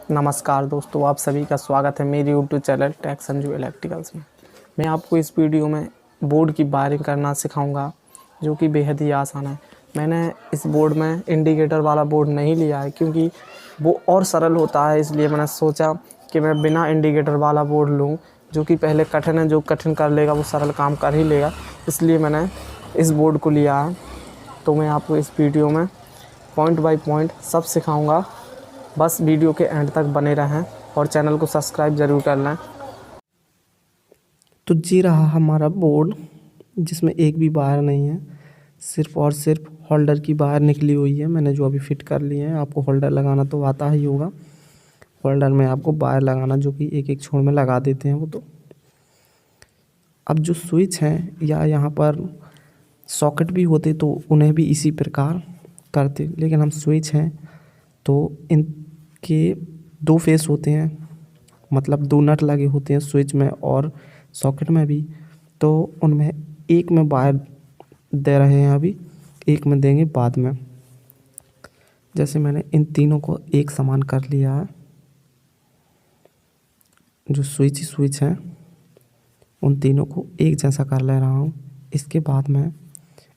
नमस्कार दोस्तों, आप सभी का स्वागत है मेरे YouTube channel tech Sanju electricals में। मैं आपको इस वीडियो में बोर्ड की वायरिंग करना सिखाऊंगा, जो कि बेहद ही आसान है। मैंने इस बोर्ड में इंडिकेटर वाला बोर्ड नहीं लिया है क्योंकि वो और सरल होता है, इसलिए मैंने सोचा कि मैं बिना इंडिकेटर वाला बोर्ड लूँ, जो कि पहले कठिन है, जो कठिन कर लेगा वो सरल काम कर ही लेगा। इसलिए मैंने इस बोर्ड को लिया है। तो मैं आपको इस वीडियो में पॉइंट बाय पॉइंट सब सिखाऊंगा। बस वीडियो के एंड तक बने रहें और चैनल को सब्सक्राइब ज़रूर कर लें। तो जी रहा हमारा बोर्ड, जिसमें एक भी वायर नहीं है, सिर्फ और सिर्फ होल्डर की वायर निकली हुई है। मैंने जो अभी फिट कर लिए हैं। आपको होल्डर लगाना तो आता ही होगा। होल्डर में आपको वायर लगाना, जो कि एक एक छोर में लगा देते हैं वो। तो अब जो स्विच हैं या यहाँ पर सॉकेट भी होते तो उन्हें भी इसी प्रकार करते, लेकिन हम स्विच हैं तो इनके दो फेस होते हैं, मतलब दो नट लगे होते हैं स्विच में और सॉकेट में भी। तो उनमें एक में वायर दे रहे हैं अभी, एक में देंगे बाद में। जैसे मैंने इन तीनों को एक समान कर लिया है। जो स्विच हैं उन तीनों को एक जैसा कर ले रहा हूँ। इसके बाद मैं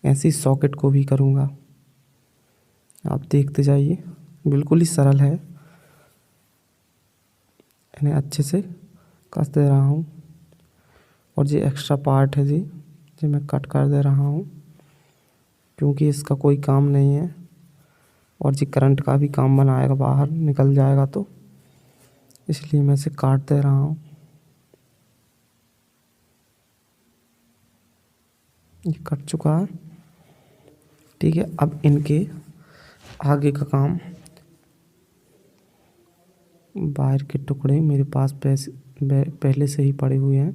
ऐसे सॉकेट को भी करूँगा। आप देखते जाइए, बिल्कुल ही सरल है। इन्हें अच्छे से कस दे रहा हूँ और जो एक्स्ट्रा पार्ट है जी मैं कट कर दे रहा हूँ, क्योंकि इसका कोई काम नहीं है और जी करंट का भी काम बनाएगा, बाहर निकल जाएगा, तो इसलिए मैं इसे काट दे रहा हूँ। ये कट चुका है, ठीक है। अब इनके आगे का काम, वायर के टुकड़े मेरे पास पहले से ही पड़े हुए हैं।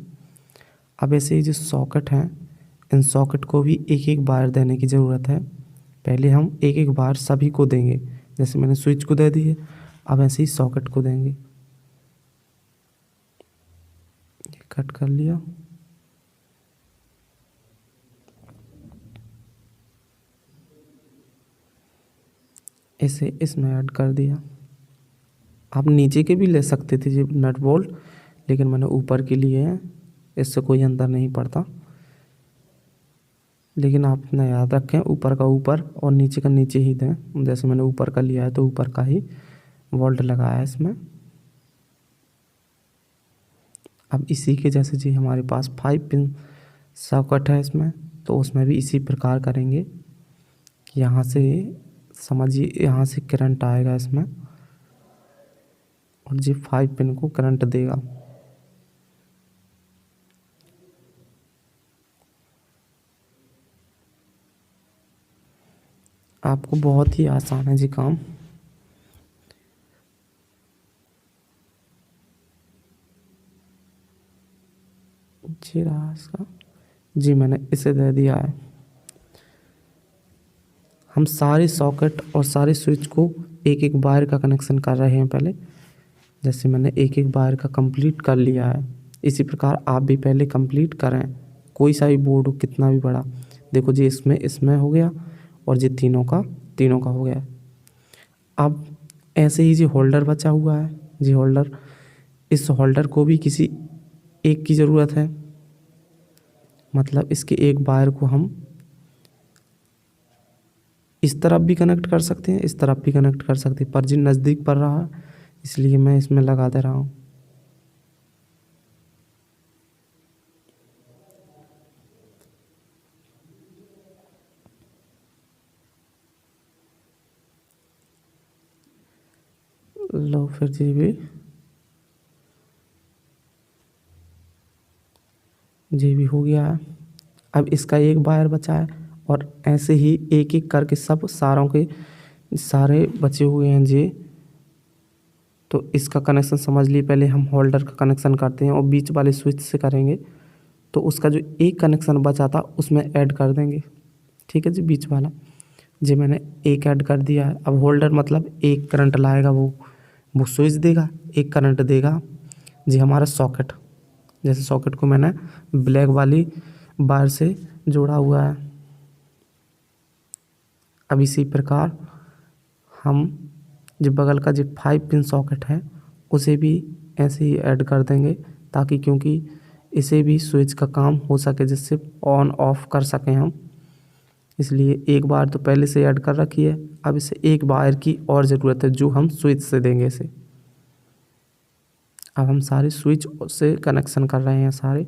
अब ऐसे ही जो सॉकेट हैं, इन सॉकेट को भी एक एक वायर देने की ज़रूरत है। पहले हम एक एक वायर सभी को देंगे, जैसे मैंने स्विच को दे दी है, अब ऐसे ही सॉकेट को देंगे। ये कट कर लिया। इसे इसमें ऐड कर दिया। आप नीचे के भी ले सकते थे जी नट बोल्ट, लेकिन मैंने ऊपर के लिए हैं, इससे कोई अंतर नहीं पड़ता। लेकिन आप इतना याद रखें, ऊपर का ऊपर और नीचे का नीचे ही दें। जैसे मैंने ऊपर का लिया है तो ऊपर का ही बोल्ट लगाया है इसमें। अब इसी के जैसे जी हमारे पास 5 पिन सॉकेट है इसमें, तो उसमें भी इसी प्रकार करेंगे। यहाँ से समझिए, यहाँ से करंट आएगा इसमें और जी 5 पिन को करंट देगा। आपको बहुत ही आसान है जी काम। जी रहा इसका, जी मैंने इसे दे दिया है। हम सारे सॉकेट और सारे स्विच को एक एक वायर का कनेक्शन कर रहे हैं पहले। जैसे मैंने एक एक वायर का कंप्लीट कर लिया है, इसी प्रकार आप भी पहले कंप्लीट करें। कोई सा भी बोर्ड हो, कितना भी बड़ा। देखो जी, इसमें हो गया और जी तीनों का हो गया। अब ऐसे ही जी होल्डर बचा हुआ है, जी होल्डर, इस होल्डर को भी किसी एक की ज़रूरत है। मतलब इसके एक वायर को हम इस तरफ भी कनेक्ट कर सकते हैं, इस तरफ भी कनेक्ट कर सकते हैं, पर जी नज़दीक पड़ रहा है इसलिए मैं इसमें लगा दे रहा हूँ। लो फिर जी भी हो गया है। अब इसका एक वायर बचा है और ऐसे ही एक एक करके सब सारों के सारे बचे हुए हैं जी। तो इसका कनेक्शन समझ लिए, पहले हम होल्डर का कनेक्शन करते हैं और बीच वाले स्विच से करेंगे। तो उसका जो एक कनेक्शन बचा था उसमें ऐड कर देंगे, ठीक है जी, बीच वाला। जी मैंने एक ऐड कर दिया है। अब होल्डर मतलब एक करंट लाएगा, वो स्विच देगा, एक करंट देगा जी हमारा सॉकेट। जैसे सॉकेट को मैंने ब्लैक वाली वायर से जोड़ा हुआ है। अब इसी प्रकार हम जो बगल का जो 5 पिन सॉकेट है उसे भी ऐसे ही ऐड कर देंगे, ताकि क्योंकि इसे भी स्विच का काम हो सके, जिससे ऑन ऑफ कर सकें हम। इसलिए एक बार तो पहले से ऐड कर रखी है, अब इसे एक वायर की और ज़रूरत है जो हम स्विच से देंगे इसे। अब हम सारे स्विच से कनेक्शन कर रहे हैं सारे,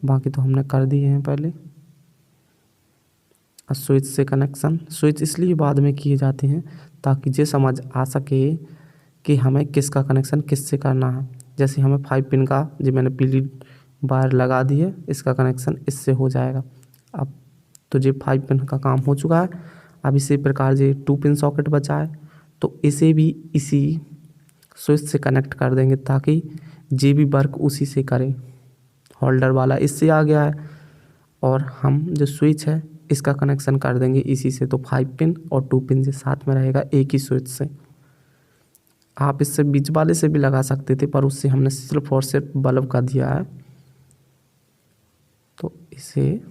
बाकी तो हमने कर दिए हैं पहले। स्विच से कनेक्शन, स्विच इसलिए बाद में किए जाते हैं ताकि ये समझ आ सके कि हमें किसका कनेक्शन किससे करना है। जैसे हमें 5 पिन का जो मैंने पीली वायर लगा दी है, इसका कनेक्शन इससे हो जाएगा। अब तो ये 5 पिन का काम हो चुका है। अब इसी प्रकार ये 2 पिन सॉकेट बचा है, तो इसे भी इसी स्विच से कनेक्ट कर देंगे ताकि जे भी वर्क उसी से करें। होल्डर वाला इससे आ गया है, और हम जो स्विच है इसका कनेक्शन कर देंगे इसी से। तो 5 पिन और 2 पिन से साथ में रहेगा एक ही स्विच से। आप इससे बीच वाले से भी लगा सकते थे, पर उससे हमने सिर्फ और सिर्फ बल्ब का दिया है। तो इसे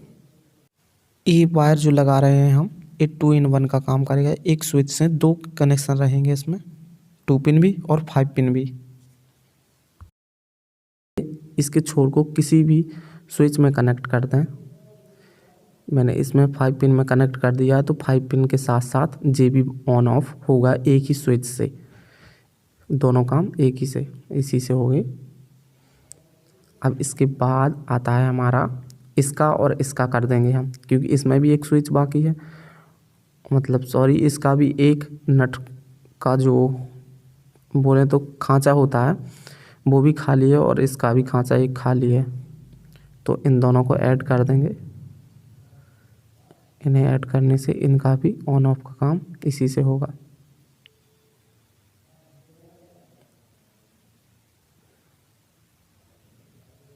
ये वायर जो लगा रहे हैं हम, ये 2 in 1 का काम करेगा। एक स्विच से 2 कनेक्शन रहेंगे इसमें, 2 पिन भी और 5 पिन भी। इसके छोर को किसी भी स्विच में कनेक्ट कर दें। मैंने इसमें 5 पिन में कनेक्ट कर दिया है, तो 5 पिन के साथ साथ जे भी ऑन ऑफ होगा एक ही स्विच से। दोनों काम एक ही से, इसी से हो गए। अब इसके बाद आता है हमारा इसका, और इसका कर देंगे हम, क्योंकि इसमें भी एक स्विच बाकी है, मतलब सॉरी, इसका भी एक नट का जो बोले तो खांचा होता है वो भी खाली है, और इसका भी खांचा एक खाली है। तो इन दोनों को ऐड कर देंगे। इन्हें ऐड करने से इनका भी ऑन ऑफ का काम इसी से होगा।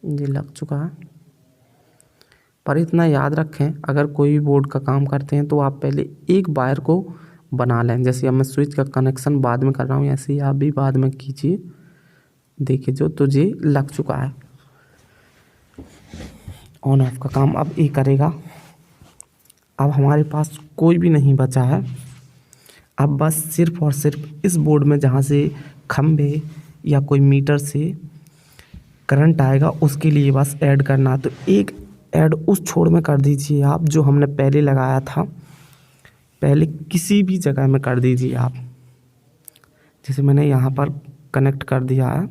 ये लग चुका है। पर इतना याद रखें, अगर कोई भी बोर्ड का काम करते हैं तो आप पहले एक वायर को बना लें। जैसे अब मैं स्विच का कनेक्शन बाद में कर रहा हूँ, ऐसे ही आप भी बाद में कीजिए। देखिए जो तो ये लग चुका है। ऑन ऑफ का काम अब ये करेगा। अब हमारे पास कोई भी नहीं बचा है। अब बस सिर्फ और सिर्फ इस बोर्ड में जहाँ से खंभे या कोई मीटर से करंट आएगा उसके लिए बस ऐड करना। तो एक ऐड उस छोर में कर दीजिए आप, जो हमने पहले लगाया था। पहले किसी भी जगह में कर दीजिए आप। जैसे मैंने यहाँ पर कनेक्ट कर दिया है,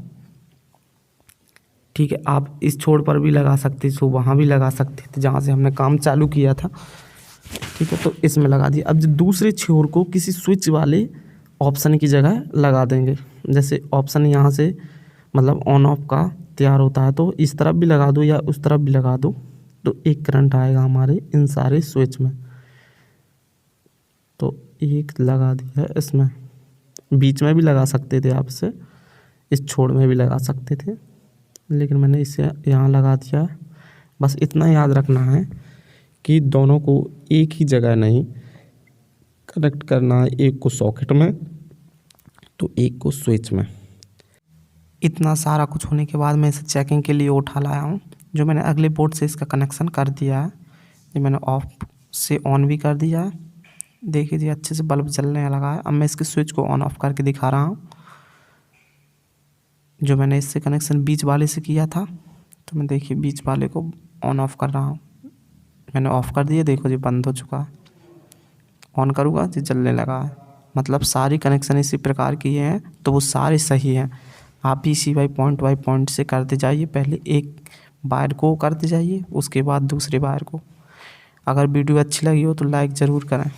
ठीक है। आप इस छोर पर भी लगा सकते थे, वहाँ भी लगा सकते थे जहाँ से हमने काम चालू किया था, ठीक है। तो इसमें लगा दिया। अब दूसरे छोर को किसी स्विच वाले ऑप्शन की जगह लगा देंगे। जैसे ऑप्शन यहाँ से मतलब ऑन ऑफ का तैयार होता है, तो इस तरफ भी लगा दो या उस तरफ भी लगा दो, तो एक करंट आएगा हमारे इन सारे स्विच में। तो एक लगा दिया है इसमें, बीच में भी लगा सकते थे आप इसे, इस छोर में भी लगा सकते थे, लेकिन मैंने इसे यहाँ लगा दिया है। बस इतना याद रखना है कि दोनों को एक ही जगह नहीं कनेक्ट करना है, एक को सॉकेट में तो एक को स्विच में। इतना सारा कुछ होने के बाद मैं इसे चेकिंग के लिए उठा लाया हूँ। जो मैंने अगले बोर्ड से इसका कनेक्शन कर दिया है, ये मैंने ऑफ से ऑन भी कर दिया है। देखिए जी अच्छे से बल्ब जलने लगा है। अब मैं इसके स्विच को ऑन ऑफ करके दिखा रहा हूँ। जो मैंने इससे कनेक्शन बीच वाले से किया था, तो मैं देखिए बीच वाले को ऑन ऑफ कर रहा हूँ। मैंने ऑफ़ कर दिया, देखो जी बंद हो चुका है। ऑन करूँगा जी जलने लगा है। मतलब सारी कनेक्शन इसी प्रकार किए हैं तो वो सारे सही हैं। आप भी इसी बाई पॉइंट से करते जाइए। पहले एक वायर को करते जाइए, उसके बाद दूसरे वायर को। अगर वीडियो अच्छी लगी हो तो लाइक ज़रूर करें।